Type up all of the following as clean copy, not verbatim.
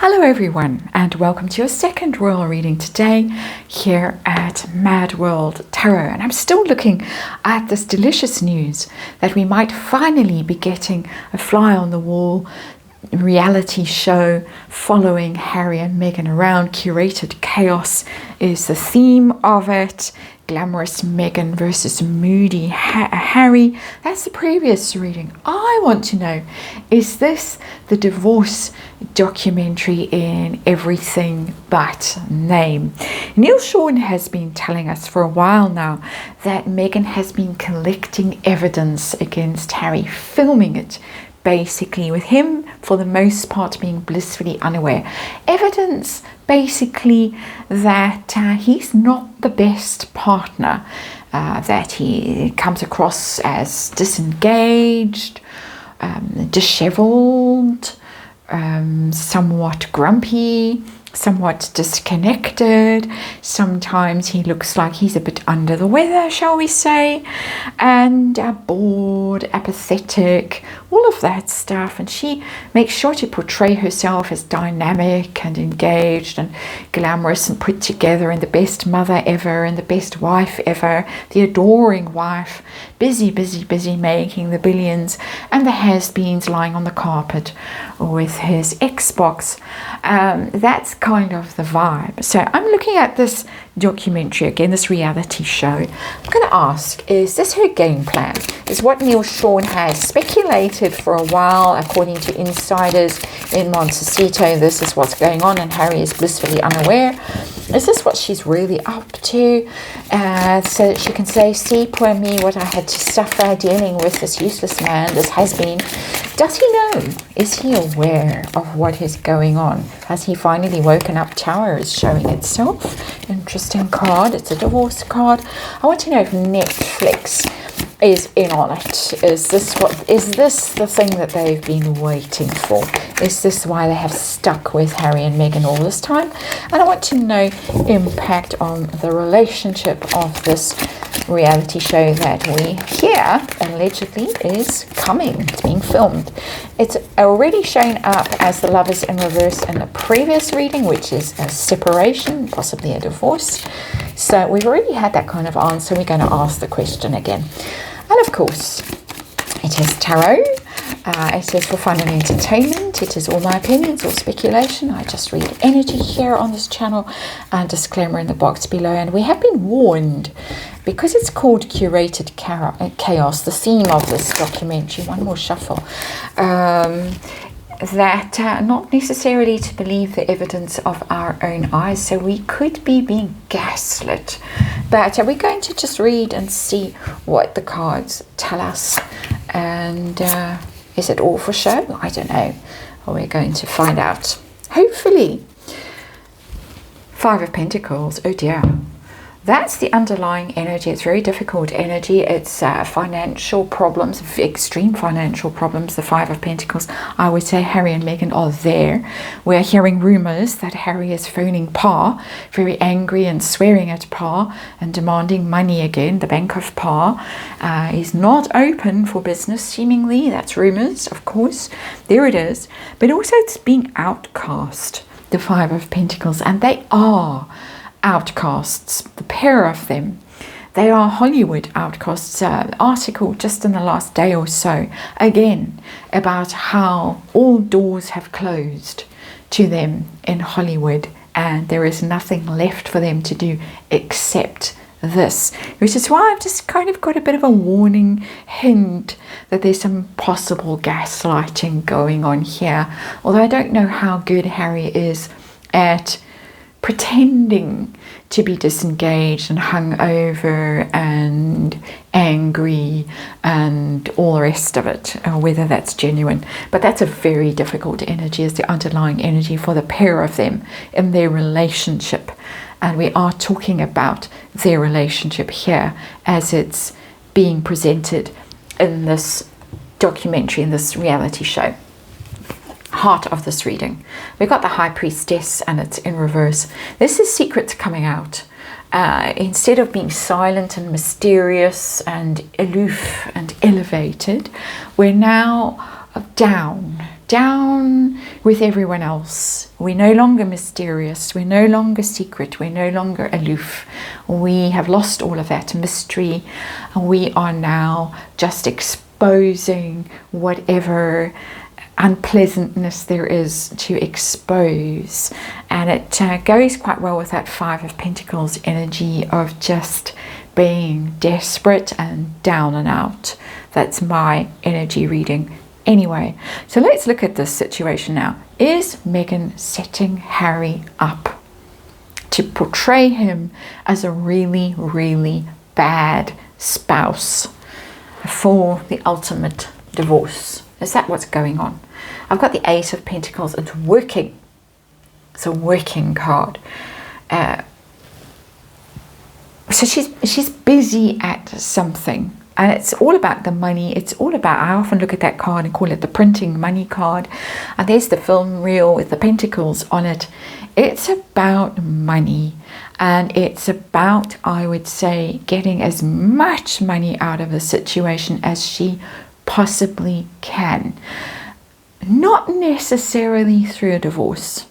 Hello everyone, and welcome to your second royal reading today here at MadWorldTarot. And I'm still looking at this delicious news that we might finally be getting a fly on the wall reality show following Harry and Meghan around. Curated chaos is the theme of it. Glamorous Meghan versus moody Harry. That's the previous reading. I want to know, is this the divorce documentary in everything but name? Neil Sean has been telling us for a while now that Meghan has been collecting evidence against Harry, filming it basically, with him for the most part being blissfully unaware. Evidence basically that he's not the best partner, that he comes across as disengaged, disheveled, somewhat grumpy, somewhat disconnected. Sometimes he looks like he's a bit under the weather, shall we say, and bored, apathetic, all of that stuff. And she makes sure to portray herself as dynamic and engaged and glamorous and put together, and the best mother ever and the best wife ever, the adoring wife, busy making the billions, and the has-beens lying on the carpet with his Xbox. That's kind of the vibe. So I'm looking at this documentary again, this reality show. I'm going to ask, is this her game plan? Is what Neil Sean has speculated for a while, according to insiders in Montecito, this is what's going on and Harry is blissfully unaware? Is this what she's really up to? So that she can say, see, poor me, what I had to suffer dealing with this useless man, this has-been. Does he know? Is he aware of what is going on? Has he finally woken up? Tower is showing itself. Interesting card. It's a divorce card. I want to know if Netflix is in on it. Is this the thing that they've been waiting for? Is this why they have stuck with Harry and Meghan all this time? And I want to know impact on the relationship of this reality show that we hear allegedly is coming. It's being filmed. It's already shown up as the lovers in reverse in the previous reading, which is a separation, possibly a divorce. So we've already had that kind of answer. We're going to ask the question again. And of course, it is tarot. It is for fun and entertainment. It is all my opinions or speculation. I just read energy here on this channel, and disclaimer in the box below. And we have been warned, because it's called Curated Chaos, the theme of this documentary, one more shuffle, that not necessarily to believe the evidence of our own eyes. So we could be being gaslit. But we're going to just read and see what the cards tell us. And is it all for show? I don't know. Well, we're going to find out. Hopefully. Five of Pentacles. Oh dear. That's the underlying energy. It's very difficult energy. It's financial problems, extreme financial problems. The Five of Pentacles. I would say Harry and Meghan are there. We're hearing rumors that Harry is phoning Pa, very angry and swearing at Pa and demanding money again. The Bank of Pa is not open for business, seemingly. That's rumors, of course. There it is. But also it's being outcast, the Five of Pentacles. And they are outcasts, the pair of them. They are Hollywood outcasts. Article just in the last day or so, again, about how all doors have closed to them in Hollywood, and there is nothing left for them to do except this, which is why I've just kind of got a bit of a warning hint that there's some possible gaslighting going on here. Although I don't know how good Harry is at pretending to be disengaged and hungover and angry and all the rest of it, whether that's genuine. But that's a very difficult energy, is the underlying energy for the pair of them in their relationship. And we are talking about their relationship here as it's being presented in this documentary, in this reality show. Heart of this reading, we've got the High Priestess, and it's in reverse. This is secrets coming out. Instead of being silent and mysterious and aloof and elevated, we're now down down with everyone else. We're no longer mysterious. We're no longer secret. We're no longer aloof. We have lost all of that mystery. And we are now just exposing whatever unpleasantness there is to expose. And it goes quite well with that Five of Pentacles energy of just being desperate and down and out. That's my energy reading. Anyway, so let's look at this situation now. Is Meghan setting Harry up to portray him as a really, really bad spouse for the ultimate divorce? Is that what's going on? I've got the Eight of Pentacles. It's working. It's a working card. So she's busy at something. And it's all about the money. It's all about, I often look at that card and call it the printing money card. And there's the film reel with the pentacles on it. It's about money. And it's about, I would say, getting as much money out of the situation as she possibly can. Not necessarily through a divorce,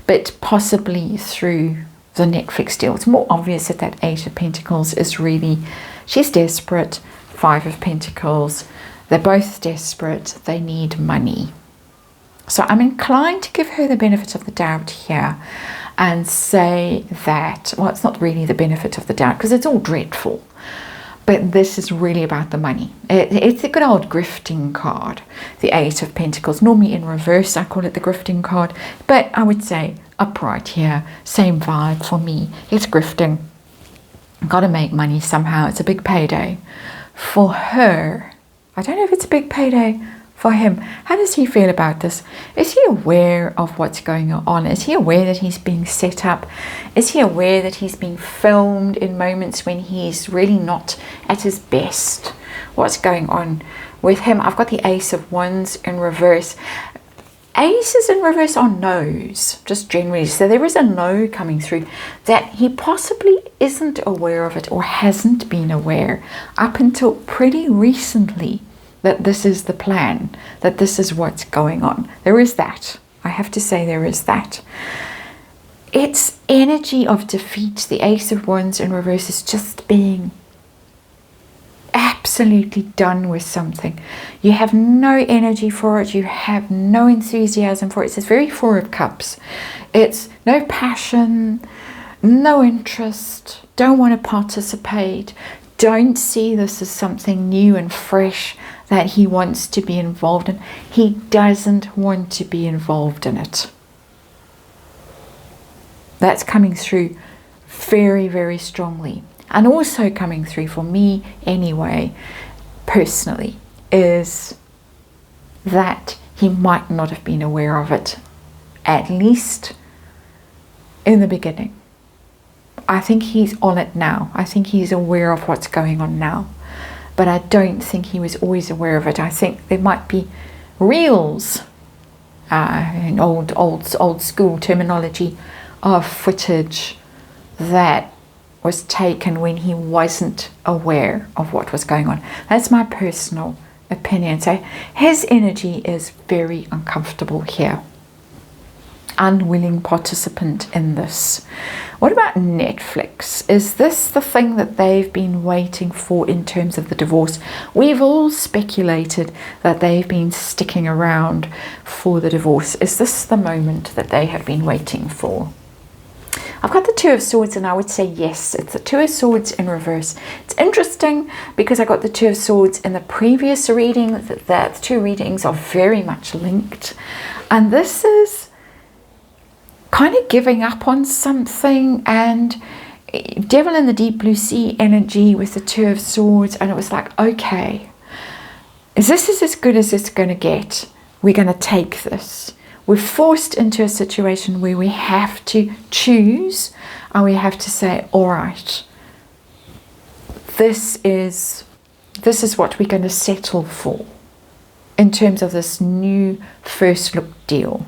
but possibly through the Netflix deal. It's more obvious that that Eight of Pentacles is really, she's desperate. Five of Pentacles, they're both desperate. They need money. So I'm inclined to give her the benefit of the doubt here and say that, well, it's not really the benefit of the doubt because it's all dreadful. But this is really about the money. It's a good old grifting card, the Eight of Pentacles. Normally in reverse, I call it the grifting card. But I would say upright here, same vibe for me. It's grifting. Got to make money somehow. It's a big payday. For her, I don't know if it's a big payday for him. How does he feel about this? Is he aware of what's going on? Is he aware that he's being set up? Is he aware that he's being filmed in moments when he's really not at his best? What's going on with him? I've got the Ace of Wands in reverse. Aces in reverse are no's, just generally. So there is a no coming through that he possibly isn't aware of it or hasn't been aware up until pretty recently. That this is the plan, that this is what's going on. There is that. I have to say there is that. It's energy of defeat. The Ace of Wands in reverse is just being absolutely done with something. You have no energy for it. You have no enthusiasm for it. It's very Four of Cups. It's no passion, no interest, don't want to participate, don't see this as something new and fresh that he wants to be involved in. He doesn't want to be involved in it. That's coming through very, very strongly. And also coming through for me anyway, personally, is that he might not have been aware of it, at least in the beginning. I think he's on it now. I think he's aware of what's going on now. But I don't think he was always aware of it. I think there might be reels, in old school terminology, of footage that was taken when he wasn't aware of what was going on. That's my personal opinion. So his energy is very uncomfortable here. Unwilling participant in this. What about Netflix? Is this the thing that they've been waiting for in terms of the divorce? We've all speculated that they've been sticking around for the divorce. Is this the moment that they have been waiting for? I've got the Two of Swords and I would say yes. It's the Two of Swords in reverse. It's interesting because I got the Two of Swords in the previous reading. The two readings are very much linked. And this is kind of giving up on something, and Devil in the Deep Blue Sea energy with the Two of Swords, and it was like, okay, this is as good as it's going to get. We're going to take this. We're forced into a situation where we have to choose, and we have to say, all right, this is what we're going to settle for in terms of this new first look deal.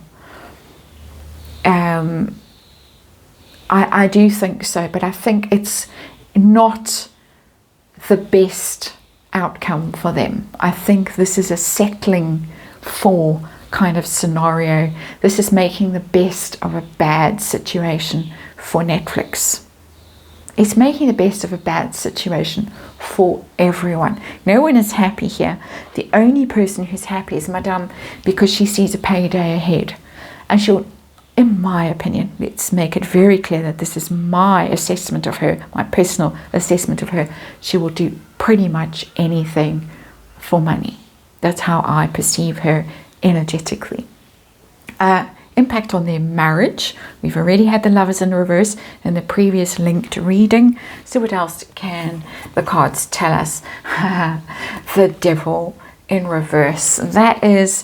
I do think so, but I think it's not the best outcome for them. I think this is a settling for kind of scenario. This is making the best of a bad situation for Netflix. It's making the best of a bad situation for everyone. No one is happy here. The only person who's happy is Madame, because she sees a payday ahead. And she'll, in my opinion, let's make it very clear that this is my assessment of her, my personal assessment of her. She will do pretty much anything for money. That's how I perceive her energetically. Impact on their marriage. We've already had the Lovers in reverse in the previous linked reading. So what else can the cards tell us? The Devil in reverse. That is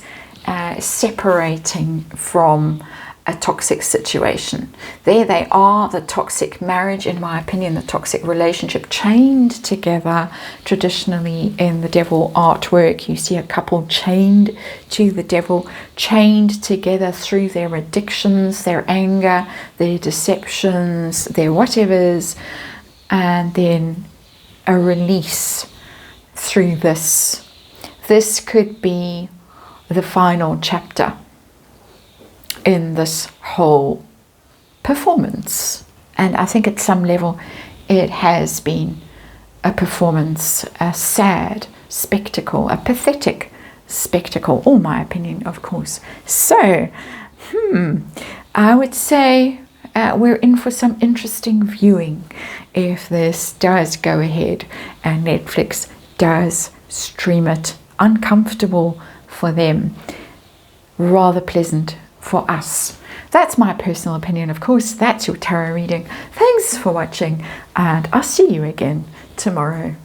separating from a toxic situation. There they are, the toxic marriage, in my opinion, the toxic relationship, chained together. Traditionally in the Devil artwork, you see a couple chained to the Devil, chained together through their addictions, their anger, their deceptions, their whatevers, and then a release through this. This could be the final chapter in this whole performance. And I think at some level it has been a performance, a sad spectacle, a pathetic spectacle, all my opinion, of course. So, I would say we're in for some interesting viewing if this does go ahead and Netflix does stream it. Uncomfortable for them, rather pleasant for us. That's my personal opinion, of course. That's your tarot reading. Thanks for watching, and I'll see you again tomorrow.